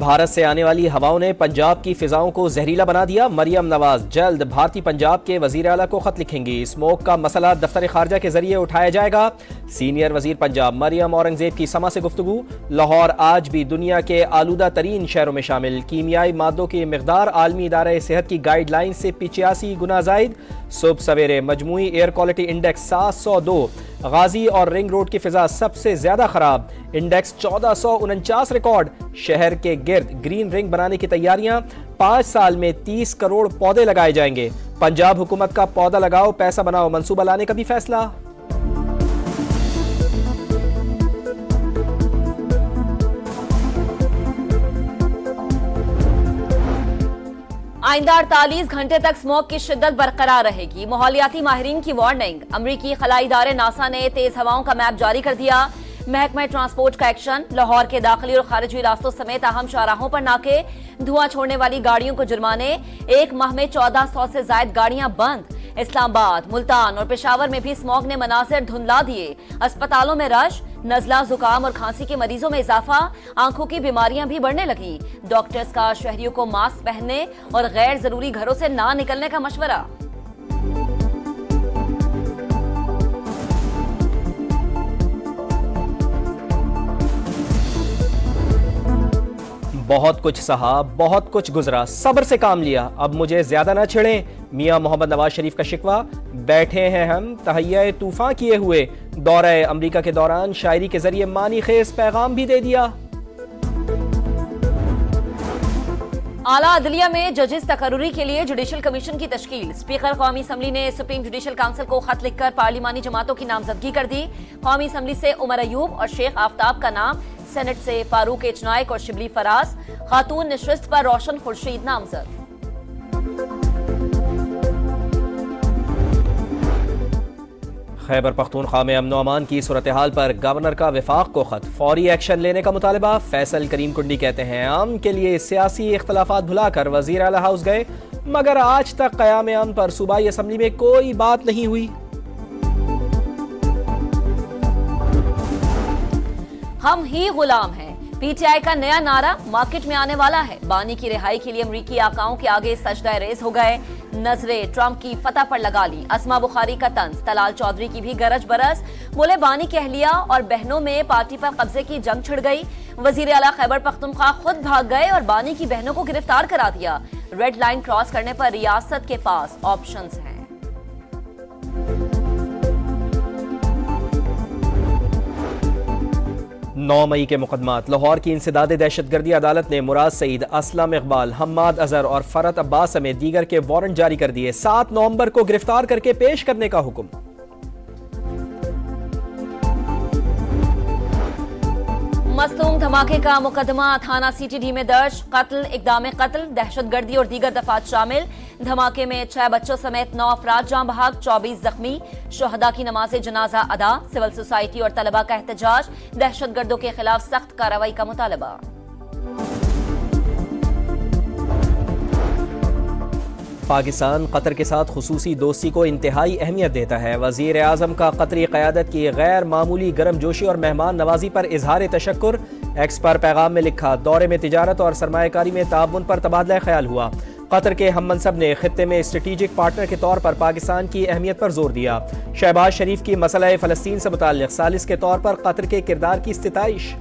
भारत से आने वाली हवाओं ने पंजाब की फिजाओं को जहरीला बना दिया। मरियम नवाज जल्द भारतीय पंजाब के वजीर आला को खत लिखेंगी। स्मोक का मसला दफ्तर खारजा के जरिए उठाया जाएगा। सीनियर वजीर पंजाब मरियम औरंगजेब की समा से गुफ्तगू। लाहौर आज भी दुनिया के आलूदा तरीन शहरों में शामिल। कीमियाई मादों की मिकदार आलमी इदारा सेहत की गाइडलाइन से 85 गुना जायद। सुबह सवेरे मजमूई एयर क्वालिटी इंडेक्स 702। गाजी और रिंग रोड की फिजा सबसे ज्यादा खराब, इंडेक्स 1449 रिकॉर्ड। शहर के गिर्द ग्रीन रिंग बनाने की तैयारियां। 5 साल में 30 करोड़ पौधे लगाए जाएंगे। पंजाब हुकूमत का पौधा लगाओ पैसा बनाओ मंसूबा लाने का भी फैसला। आइंदा 48 घंटे तक स्मोक की शिद्दत बरकरार रहेगी। माहौलियाती माहिरीन की वार्निंग। अमरीकी खलाई इदारे नासा ने तेज हवाओं का मैप जारी कर दिया। महकमा ट्रांसपोर्ट का एक्शन। लाहौर के दाखिली और खारिजी रास्तों समेत अहम शाहराहों पर नाके। धुआं छोड़ने वाली गाड़ियों को जुर्माने। एक माह में 1400 से ज्यादा गाड़ियां बंद। इस्लामाबाद, मुल्तान और पेशावर में भी स्मॉग ने मनासिर धुंधला दिए। अस्पतालों में रश। नजला, जुकाम और खांसी के मरीजों में इजाफा। आंखों की बीमारियां भी बढ़ने लगी। डॉक्टर्स का शहरियों को मास्क पहनने और गैर जरूरी घरों से ना निकलने का मशवरा। बहुत कुछ सहा, बहुत कुछ गुजरा, सब्र से काम लिया, अब मुझे ज्यादा ना छिड़ें। मियां मोहम्मद नवाज शरीफ का शिकवा। बैठे हैं हम तहैया तूफान किए हुए। दौरे अमरीका के दौरान शायरी के जरिए मानी खेज पैगाम भी दे दिया। आला अदलिया में जजेस तकर्रुरी के लिए जुडिशल कमीशन की तश्कील। स्पीकर कौमी असम्बली ने सुप्रीम जुडिशल काउंसिल को खत लिखकर पार्लिमानी जमातों की नामजदगी कर दी। कौमी असम्बली से उमर अयूब और शेख आफ्ताब का नाम, सेनेट से फारूक एच नाइक और शिबली फराज। खातून नशस्त पर रोशन खुर्शीद नामजद। खैबर पख्तूनख्वा में अमन अमान की सूरत हाल पर गवर्नर का विफाक को खत। फौरी एक्शन लेने का मुतालबा। फैसल करीम कुंडी कहते हैं आम के लिए सियासी इख्तलाफात भुलाकर वजीर आला हाउस गए, मगर आज तक क़याम अमन पर सूबाई असम्बली में कोई बात नहीं हुई। हम ही गुलाम हैं। पीटीआई का नया नारा मार्केट में आने वाला है। बानी की रिहाई के लिए अमरीकी आकाओं के आगे सजदा रेज हो गए। नजरें ट्रंप की फतह पर लगा ली। अस्मा बुखारी का तंज। तलाल चौधरी की भी गरज बरस। बोले बानी की अहलिया और बहनों में पार्टी पर कब्जे की जंग छिड़ गई। वजीर आला खैबर पख्तूनख्वा खुद भाग गए और बानी की बहनों को गिरफ्तार करा दिया। रेड लाइन क्रॉस करने पर रियासत के पास ऑप्शंस हैं। 9 मई के मुकदमात। लाहौर की इंसदाद दहशतगर्दी अदालत ने मुराद सईद, असलम इकबाल, हम्माद अजहर और फरत अब्बास समेत दीगर के वारंट जारी कर दिए। 7 नवंबर को गिरफ्तार करके पेश करने का हुक्म। मसलूम धमाके का मुकदमा थाना सीटीडी में दर्ज। कत्ल, इक़दाम कत्ल, दहशतगर्दी और दीगर दफात शामिल। धमाके में 6 बच्चों समेत 9 अफराद जाँ बहक, 24 जख्मी। शोहदा की नमाज जनाजा अदा। सिविल सोसाइटी और तलबा का एहतजाज। दहशतगर्दों के खिलाफ सख्त कार्रवाई का मुतालबा। पाकिस्तान कतर के साथ खुसूसी दोस्ती को इंतहाई अहमियत देता है। वजीर आजम का कतरी क़यादत की गैर मामूली गर्मजोशी और मेहमान नवाजी पर इजहार तशक्कुर। एक्स पर पैगाम में लिखा, दौरे में तिजारत और सरमायाकारी में ताउन पर तबादला ख्याल हुआ। कतर के हम मनसब ने खित्ते में स्ट्रेटेजिक पार्टनर के तौर पर पाकिस्तान की अहमियत पर जोर दिया। शहबाज शरीफ की मसला फ़लस्तीन से मुताल्लिक़ सालिस के तौर पर कतर के किरदार की इस्तिताइश।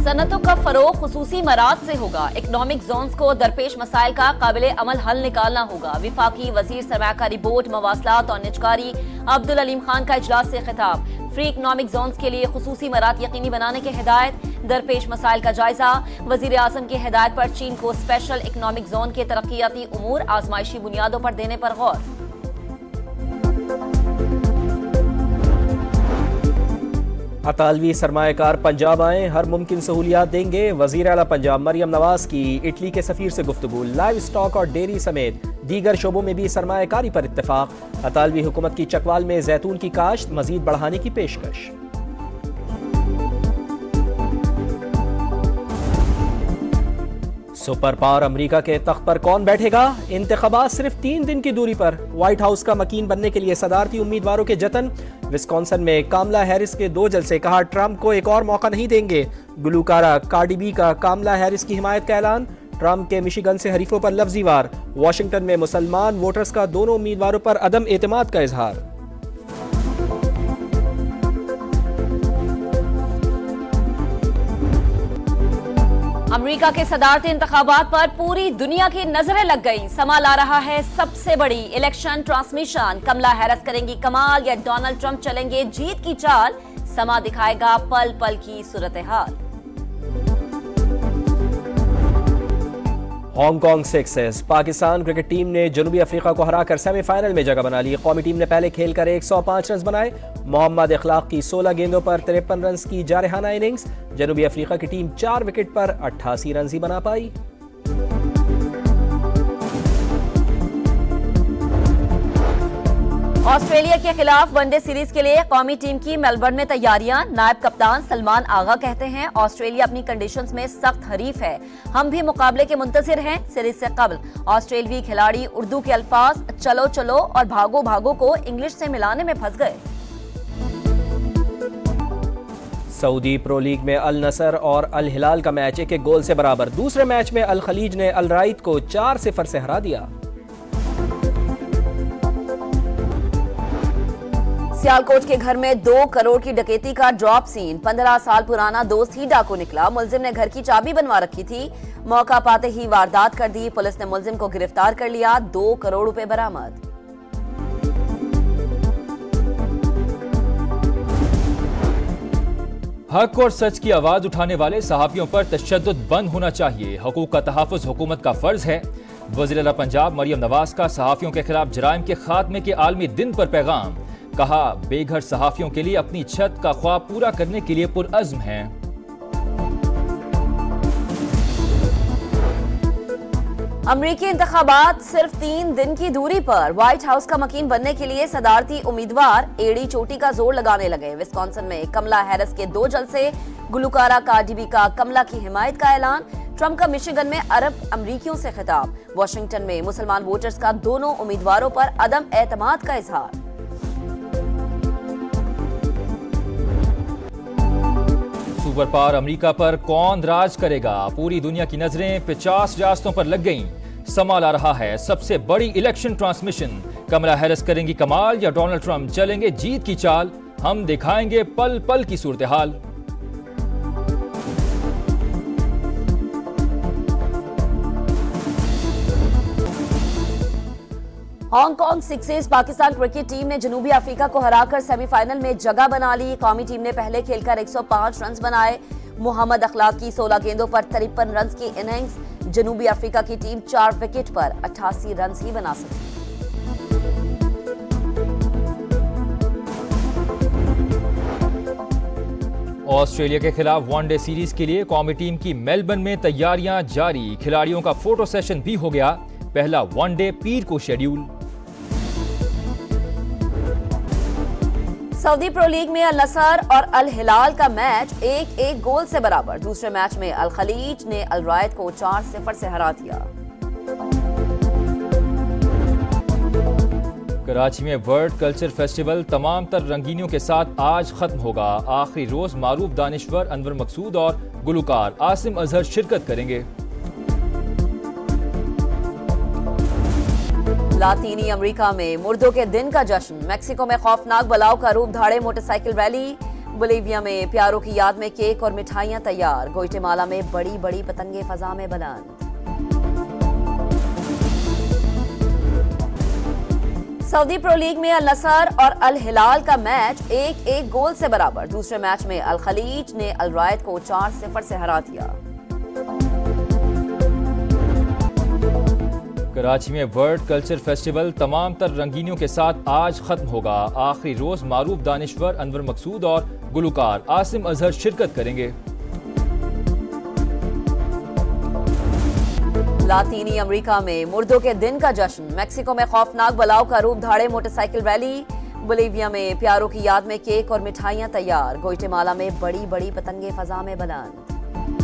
सनतों का फरोग खुसूसी मराद से होगा। इकनॉमिक जोन्स को दरपेश मसाइल का काबिल अमल हल निकालना होगा। विफाकी वजीर सरमायाकारी बोर्ड, मवासलात और निजकारी अब्दुल अलीम खान का इजलास से खिताब। फ्री इकनॉमिक जोन्स के लिए खुसूसी मराद यकीनी बनाने की हिदायत। दरपेश मसाइल का जायजा। वजीर आजम की हिदायत पर चीन को स्पेशल इकनॉमिक जोन के तरक्याती उमूर आजमाइशी बुनियादों पर देने पर गौर। अतालवी सरमायाकार पंजाब आए, हर मुमकिन सहूलियात देंगे। वजीर आला पंजाब मरियम नवाज की इटली के सफीर से गुफ्तगू। लाइव स्टॉक और डेयरी समेत दीगर शोबों में भी सरमायाकारी पर इत्तेफाक। अतालवी हुकूमत की चकवाल में जैतून की काश्त मजीद बढ़ाने की पेशकश। सुपर पावर अमेरिका के तख्त पर कौन बैठेगा? इंतखाबात सिर्फ 3 दिन की दूरी पर। व्हाइट हाउस का मकीन बनने के लिए सदारती उम्मीदवारों के जतन। विस्कॉन्सन में कामला हैरिस के 2 जलसे, कहा ट्रंप को एक और मौका नहीं देंगे। गुलूकारा कार्डी बी का कामला हैरिस की हिमायत का ऐलान। ट्रंप के मिशिगन से हरीफों पर लफ्जी वार। वाशिंगटन में मुसलमान वोटर्स का दोनों उम्मीदवारों पर अदम एतमाद का इजहार। अमेरिका के सदारती इंतखाबात पर पूरी दुनिया की नजरें लग गई। समा ला रहा है सबसे बड़ी इलेक्शन ट्रांसमिशन। कमला हैरिस करेंगी कमाल या डोनाल्ड ट्रंप चलेंगे जीत की चाल? समा दिखाएगा पल पल की सूरत हाल। Hong Kong success. Pakistan cricket team ने जनूबी अफ्रीका को हराकर सेमीफाइनल में जगह बना ली। कौमी टीम ने पहले खेलकर 105 रन बनाए। मोहम्मद इखलाक की 16 गेंदों पर 53 रन की जारहाना इनिंग्स। जनूबी अफ्रीका की टीम 4 विकेट पर 88 रन ही बना पाई। ऑस्ट्रेलिया के खिलाफ वनडे सीरीज के लिए कौमी टीम की मेलबर्न में तैयारियां। नायब कप्तान सलमान आगा कहते हैं ऑस्ट्रेलिया अपनी कंडीशंस में सख्त हरीफ है, हम भी मुकाबले के मुंतजिर हैं। सीरीज से कबल ऑस्ट्रेलियाई खिलाड़ी उर्दू के अल्फाज चलो चलो और भागो भागो को इंग्लिश से मिलाने में फंस गए। सऊदी प्रो लीग में अल नसर और अल हिलाल का मैच 1-1 गोल से बराबर। दूसरे मैच में अल खलीज ने अल राइद को 4-0 से हरा दिया। सियालकोट के घर में 2 करोड़ की डकैती का ड्रॉप सीन। 15 साल पुराना दोस्त ही डाकू निकला। मुलजिम ने घर की चाबी बनवा रखी थी। मौका पाते ही वारदात कर दी। पुलिस ने मुलजिम को गिरफ्तार कर लिया। 2 करोड़ रुपए बरामद। हक और सच की आवाज उठाने वाले सहाफियों पर तशद्दुद बंद होना चाहिए। हकूक का तहफ़्फ़ुज़ हुकूमत का फर्ज है। वज़ीर आला पंजाब मरियम नवाज का सहाफियों के खिलाफ जराइम के खात्मे के आलमी दिन पर पैगाम। कहा बेघर सहाफियों के लिए अपनी छत का ख्वाब पूरा करने के लिए पुरअज़्म हैं। अमरीकी इंतखाबात सिर्फ 3 दिन की दूरी पर। व्हाइट हाउस का मकीन बनने के लिए सदारती उम्मीदवार एड़ी चोटी का जोर लगाने लगे। विस्कॉन्सन में कमला हैरिस के 2 जलसे। गुलूकारा कार्डी बी का कमला की हिमायत का ऐलान। ट्रंप का मिशिगन में अरब अमरीकियों से खिताब। वाशिंगटन में मुसलमान वोटर्स का दोनों उम्मीदवारों पर अदम एतमाद का इजहार। सुपर पावर अमेरिका पर कौन राज करेगा? पूरी दुनिया की नजरें 50 रियासतों पर लग गईं। समा ला रहा है सबसे बड़ी इलेक्शन ट्रांसमिशन। कमला हैरिस करेंगी कमाल या डोनाल्ड ट्रंप चलेंगे जीत की चाल? हम दिखाएंगे पल पल की सूरत हाल। Hong Kong success. Pakistan cricket team ने जनूबी अफ्रीका को हराकर सेमीफाइनल में जगह बना ली। कौमी टीम ने पहले खेलकर 105 रन बनाए। मोहम्मद इखलाक की 16 गेंदों पर 53 रन की इनिंग्स। जनूबी अफ्रीका की टीम 4 विकेट पर 88 रन ही बना सकी। ऑस्ट्रेलिया के खिलाफ वनडे सीरीज के लिए कौमी टीम की मेलबर्न में तैयारियां जारी। खिलाड़ियों का फोटो सेशन भी हो गया। पहला वनडे पीर को शेड्यूल। सऊदी प्रो लीग में अल नसर और अल हिलाल का मैच 1-1 गोल से बराबर। दूसरे मैच में अल खलीज ने अल राइद को 4-0 से हरा दिया। कराची में वर्ल्ड कल्चर फेस्टिवल तमाम तर रंगीनियों के साथ आज खत्म होगा। आखिरी रोज मारूफ दानिश्वर अनवर मकसूद और गुलूकार आसिम अजहर शिरकत करेंगे। लातीनी अमेरिका में मुर्दों के दिन का जश्न। मेक्सिको में खौफनाक बलाव का रूप धारे मोटरसाइकिल रैली। बोलीविया में प्यारों की याद में केक और मिठाइयां तैयार। ग्वाटेमाला में बड़ी बड़ी पतंगे फजा में बुलंद। सऊदी प्रो लीग में अल नसर और अल हिलाल का मैच 1-1 गोल से बराबर। दूसरे मैच में अल खलीज ने अल राइद को 4-0 से हरा दिया। कराची में वर्ल्ड कल्चर फेस्टिवल तमाम तर रंगीनियों के साथ आज खत्म होगा। आखिरी रोज मारूफ दानिश्वर अनवर मकसूद और गुलूकार आसिम अजहर शिरकत करेंगे। लातीनी अमेरिका में मुर्दों के दिन का जश्न। मेक्सिको में खौफनाक बलाव का रूप धारे मोटरसाइकिल रैली। बोलीविया में प्यारों की याद में केक और मिठाइयां तैयार। ग्वाटेमाला में बड़ी बड़ी पतंगे फजा में बुलंद।